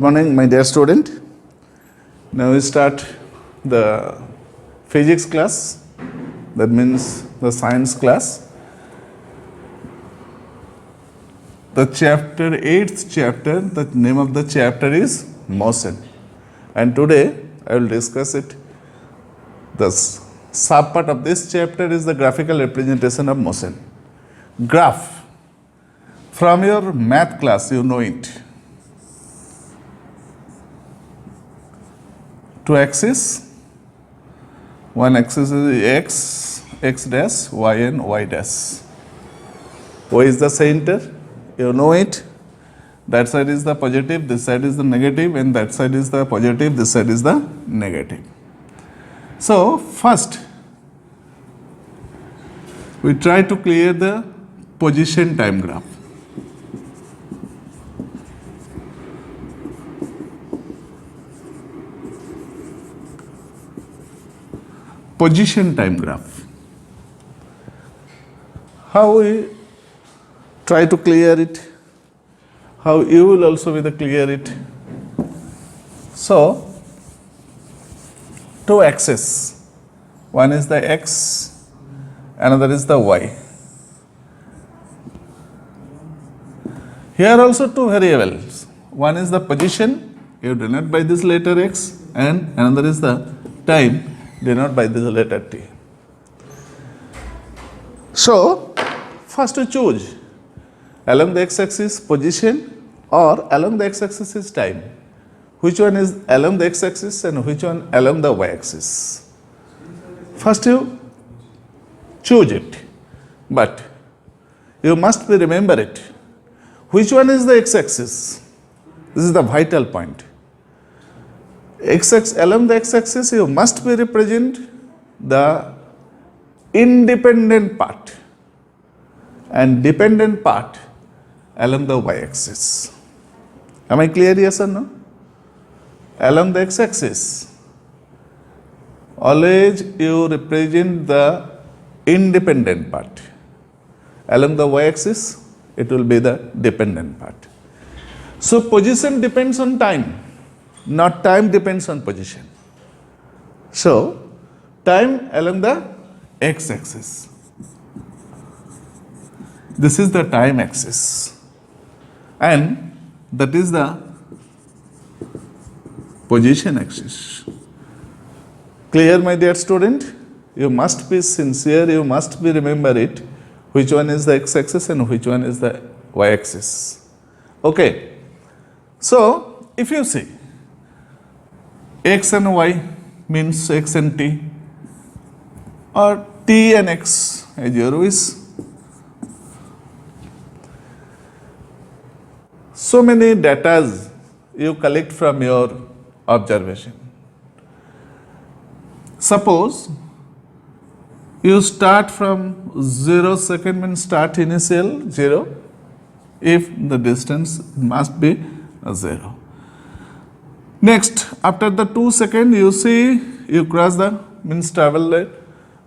Good morning, my dear student. Now we start the physics class, that means the science class. The chapter, 8th chapter, the name of the chapter is motion. And today I will discuss it. The sub part of this chapter is the graphical representation of motion. Graph. From your math class, you know it. Two axes. One axis is x dash, y and y dash. Y is the center. You know it. That side is the positive, this side is the negative, and that side is the positive, this side is the negative. So, first, we try to clear the position time graph. Position time graph. How we try to clear it? How you will also be the clear it? So, two axes. One is the x, another is the y. Here also two variables. One is the position, you denote by this letter x, and another is the time, denote by this letter t. So, first to choose along the x-axis position or along the x-axis is time. Which one is along the x-axis and which one along the y-axis? First you choose it, but you must remember it. Which one is the x-axis? This is the vital point. Along the x-axis you must be represent the independent part and dependent part along the y-axis. Am I clear, yes or no? Along the x-axis, always you represent the independent part. Along the y-axis, it will be the dependent part. So, position depends on time, not time depends on position. So, time along the x-axis. This is the time axis, and that is the position axis. Clear, my dear student? You must be sincere, you must be remember it, which one is the x-axis and which one is the y-axis. Okay. So, if you see, x and y means x and t, or t and x as your wish. So many data you collect from your observation. Suppose you start from 0 second, means start initial 0, if the distance must be 0. Next, after the 2 second, you see you cross the, means travel the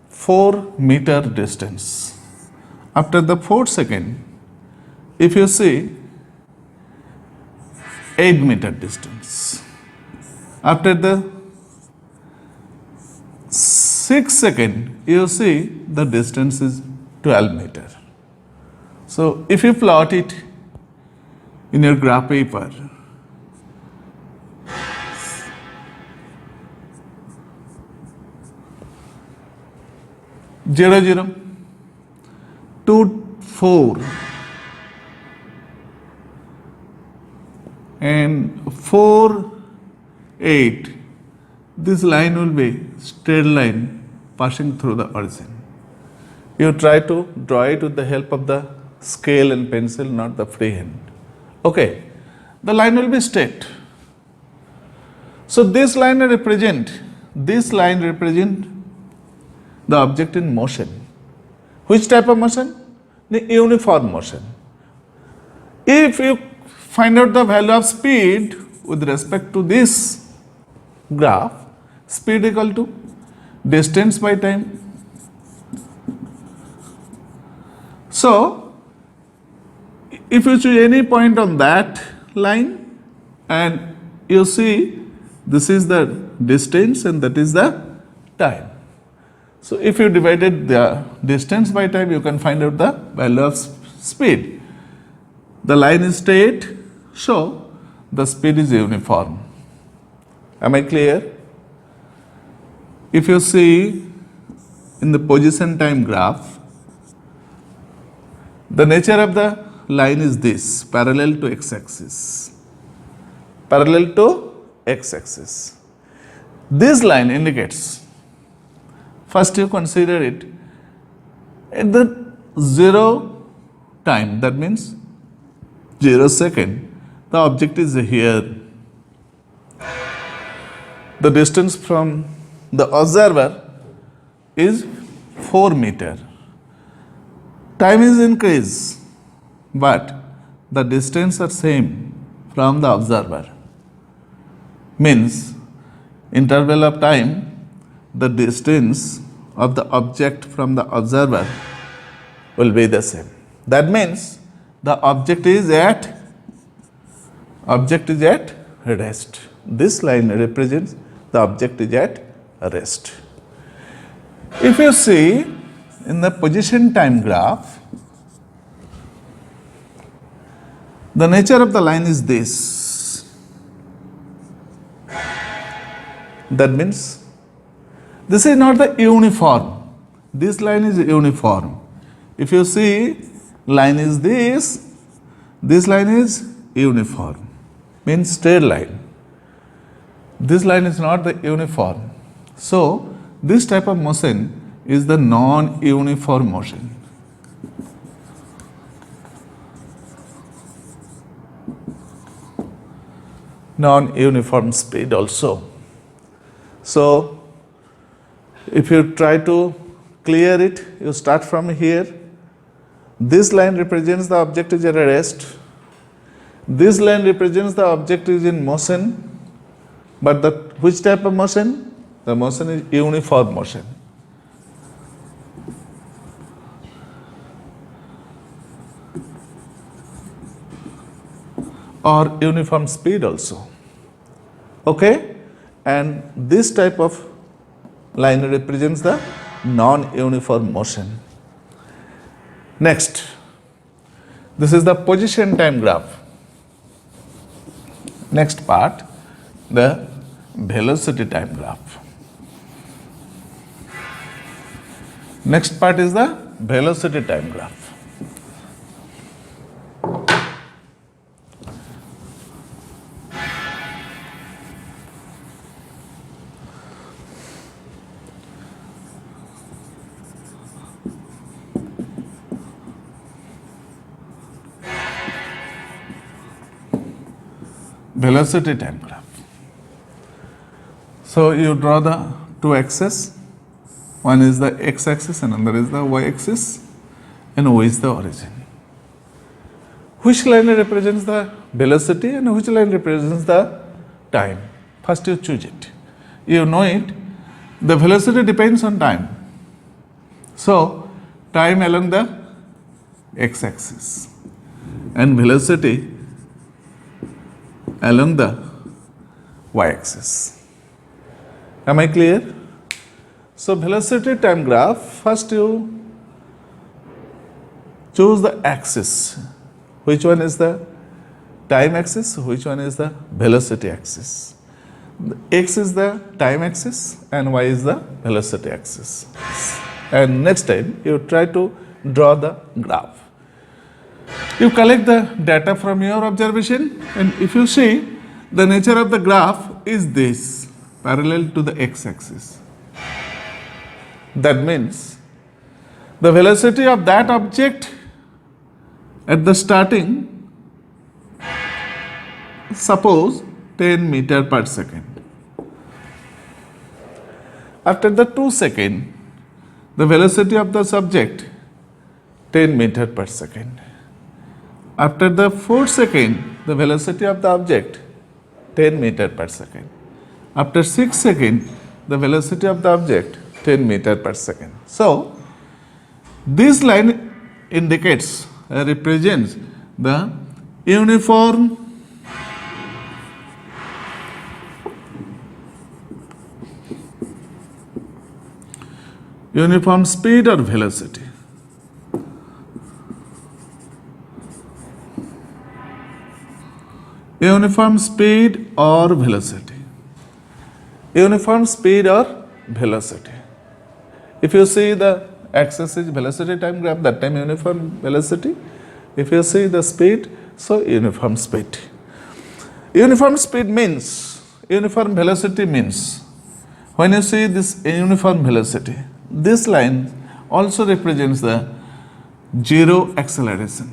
4 meter distance. After the 4th second, if you see 8 meter distance. After the 6th second, you see the distance is 12 meter. So, if you plot it in your graph paper, zero, 0, 2, 4, and 4, 8, this line will be straight line passing through the origin. You try to draw it with the help of the scale and pencil, not the freehand. Okay, the line will be straight. So this line represent the object in motion. Which type of motion? The uniform motion. If you find out the value of speed with respect to this graph, speed equal to distance by time. So, if you choose any point on that line and you see this is the distance and that is the time. So if you divided the distance by time, you can find out the value of speed. The line is straight, so the speed is uniform. Am I clear? If you see in the position time graph, the nature of the line is this, parallel to x-axis. Parallel to x-axis. This line indicates, first you consider it at the 0 time, that means 0 second, the object is here. The distance from the observer is 4 meter. Time is increased, but the distance are same from the observer. Means interval of time, the distance of the object from the observer will be the same. That means the object is at rest. This line represents the object is at rest. If you see in the position time graph, the nature of the line is this. That means this is not the uniform. This line is uniform. If you see line is this line is uniform, means straight line. This line is not the uniform. So this type of motion is the non-uniform motion. Non-uniform speed also. So if you try to clear it, you start from here. This line represents the object is at rest. This line represents the object is in motion. But which type of motion? The motion is uniform motion. Or uniform speed also. Okay? And this type of line represents the non-uniform motion. Next, this is the position time graph. Next part, the velocity time graph. Next part is the velocity time graph. Velocity time graph. So you draw the two axes. One is the x-axis and another is the y-axis, and O is the origin. Which line represents the velocity and which line represents the time? First you choose it. You know it. The velocity depends on time. So time along the x-axis and velocity along the y-axis. Am I clear? So velocity time graph, first you choose the axis. Which one is the time axis? Which one is the velocity axis? The x is the time axis and y is the velocity axis. And next time you try to draw the graph. You collect the data from your observation, and if you see, the nature of the graph is this, parallel to the x-axis. That means the velocity of that object at the starting, suppose 10 meter per second. After the 2 second, the velocity of the subject 10 meter per second. After the 4 second, the velocity of the object 10 meter per second. After 6 second, the velocity of the object 10 meter per second. So this line indicates, represents the uniform Uniform speed or velocity? Uniform speed or velocity? Uniform speed or velocity? If you see the axis is velocity time graph, that time uniform velocity. If you see the speed, so uniform speed. Uniform speed means, uniform velocity means, when you see this uniform velocity, this line also represents the zero acceleration.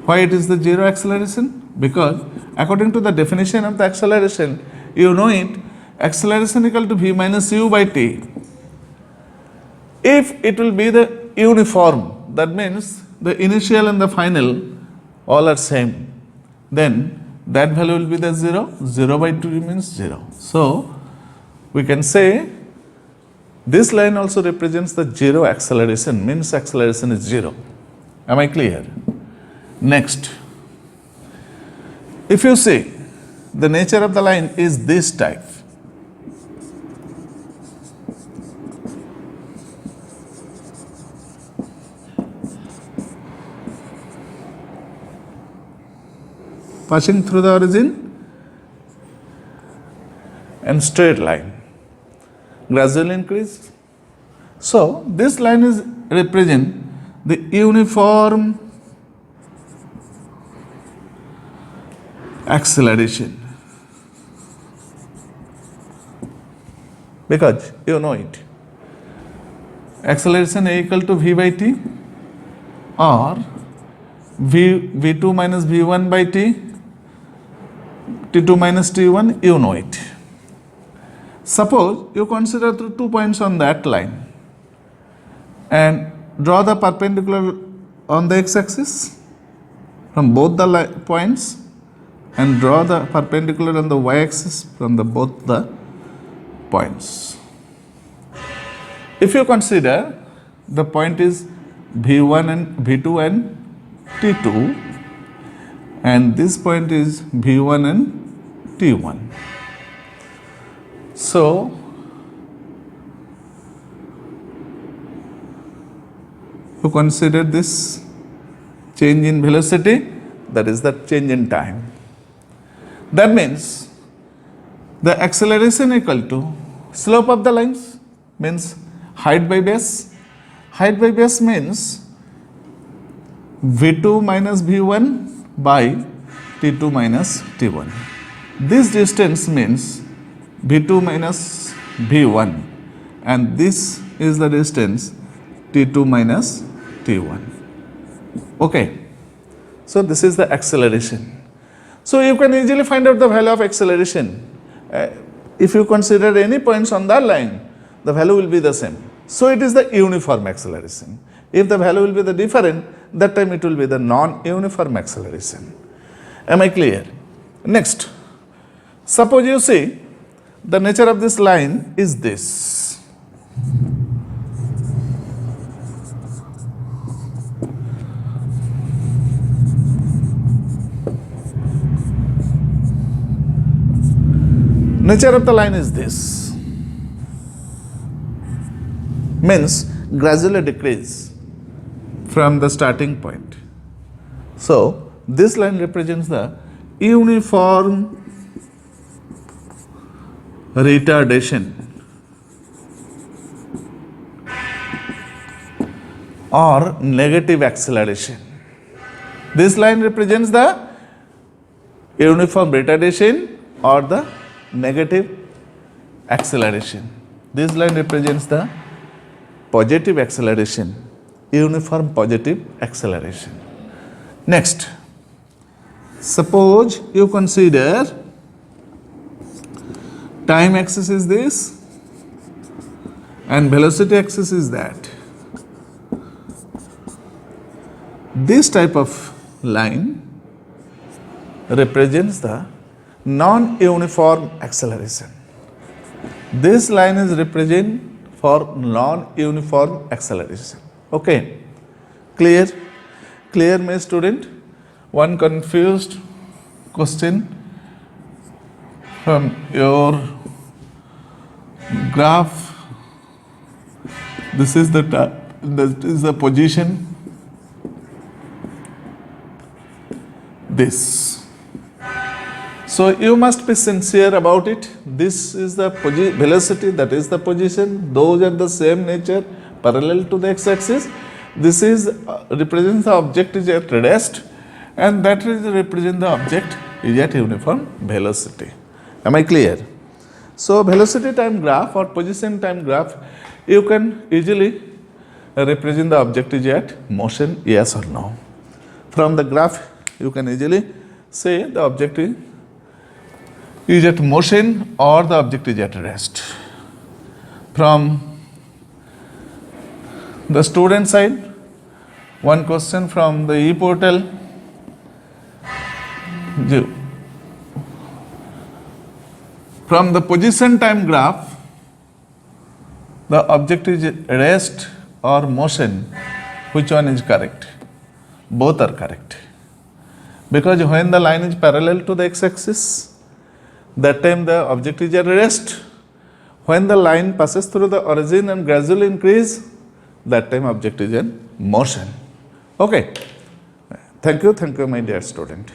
Why it is the zero acceleration? Because according to the definition of the acceleration, you know it, acceleration equal to v minus u by t. If it will be the uniform, that means the initial and the final all are same, then that value will be the 0. 0 by 2 means 0. So we can say this line also represents the zero acceleration, means acceleration is 0. Am I clear? Next, if you see the nature of the line is this type. Passing through the origin and straight line, gradual increase. So this line is represent the uniform acceleration, because you know it, acceleration A equal to v by t or v2 minus v1 by t, t2 minus t1, you know it. Suppose you consider 2 points on that line and draw the perpendicular on the x-axis from both the points and draw the perpendicular on the y-axis from both the points. If you consider the point is v1 and v2 and t2, and this point is v1 and t1. So you consider this change in velocity, that is the change in time. That means the acceleration equal to slope of the lines, means height by base. Height by base means v2 minus v1 by t2 minus t1. This distance means v2 minus v1, and this is the distance t2 minus t1. Okay, so this is the acceleration. So you can easily find out the value of acceleration. If you consider any points on that line, the value will be the same. So it is the uniform acceleration. If the value will be the different, that time it will be the non-uniform acceleration. Am I clear? Next, suppose you see the nature of this line is this. Nature of the line is this, means gradually decrease from the starting point. So this line represents the uniform retardation or negative acceleration. This line represents the uniform retardation or the negative acceleration. This line represents the positive acceleration, uniform positive acceleration. Next, suppose you consider time axis is this and velocity axis is that. This type of line represents the non-uniform acceleration. This line is represent for non-uniform acceleration. Okay, clear? Clear, my student? One confused question from your graph, this is that is the position, this. So you must be sincere about it. This is the velocity, that is the position, those are the same nature, parallel to the x-axis. This is represents the object is at rest, and that is represent the object is at uniform velocity. Am I clear? So velocity time graph or position time graph, you can easily represent the object is at motion, yes or no. From the graph you can easily say the object is at motion or the object is at rest. From the student side, one question from the e-portal. From the position time graph, the object is at rest or motion, which one is correct? Both are correct. Because when the line is parallel to the x-axis, that time the object is at rest. When the line passes through the origin and gradually increase, that time object is in motion. Okay. Thank you, my dear student.